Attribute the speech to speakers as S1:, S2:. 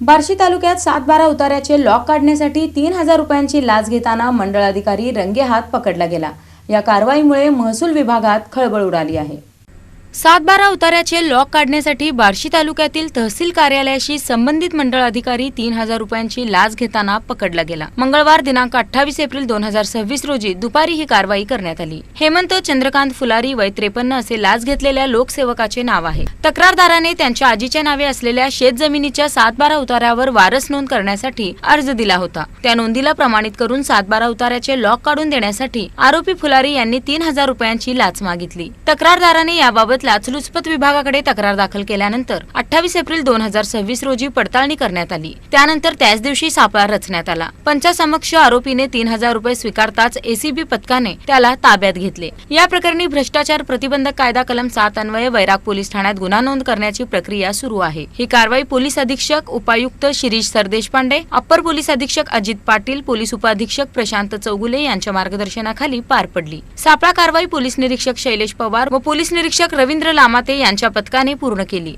S1: बार्शी तालुक्यात 7-12 उतार्याचे लॉक काढण्यासाठी 3,000 रुपयांची लाच घेताना मंडळ अधिकारी रंगेहात पकडला गेला। या कारवाईमुळे महसूल विभागात खळबळ उडाली आहे। 7-12 उतार्याचे लॉक काढण्यासाठी बार्शी तालुक्यातील तहसील कार्यालयाशी संबंधित मंडळ अधिकारी 3,000 रुपयांची लाच घेताना पकडला गेला। मंगळवार दिनांक 28 एप्रिल 2026 रोजी दुपारी ही कारवाई करण्यात आली। हेमंत चंद्रकांत फुलारी वय 53 असे लाच घेतलेल्या लोकसेवकाचे नाव आहे। तक्रारदाराने त्यांच्या आजीच्या नावे असलेल्या शेतजमिनीच्या 7-12 उतार्यावर वारस नोंद करण्यासाठी अर्ज दिला होता। त्या नोंदीला प्रमाणित करून 7-12 उतार्याचे लॉक काढून देण्यासाठी आरोपी फुलारी यांनी 3,000 रुपयांची लाच मागितली। तक्रारदाराने याबाबत लाचलुचपत विभागाकडे तक्रार दाखल केल्यानंतर 28 एप्रिल 2026 रोजी पडताळणी करण्यात आली। त्यानंतर त्याच दिवशी सापळा रचण्यात आला। पंचासमक्ष आरोपीने 3,000 रुपये स्वीकारताच एसीबी पथकाने त्याला ताब्यात घेतले। या प्रकरणी भ्रष्टाचार प्रतिबंधक कायदा कलम 7 अन्वये वैराग पोलीस ठाण्यात गुन्हा नोंद करण्याची प्रक्रिया सुरू आहे। ही कारवाई पोलीस अधीक्षक उपायुक्त शिरीष सरदेशपांडे, अप्पर पोलीस अधीक्षक अजित पाटील, पोलीस उपअधीक्षक प्रशांत चौगुले यांच्या मार्गदर्शनाखाली पार पडली। सापळा कारवाई पोलीस निरीक्षक शैलेश पवार व पोलीस निरीक्षक रवींद्र लामाते यांच्या पथकाने पूर्ण केली।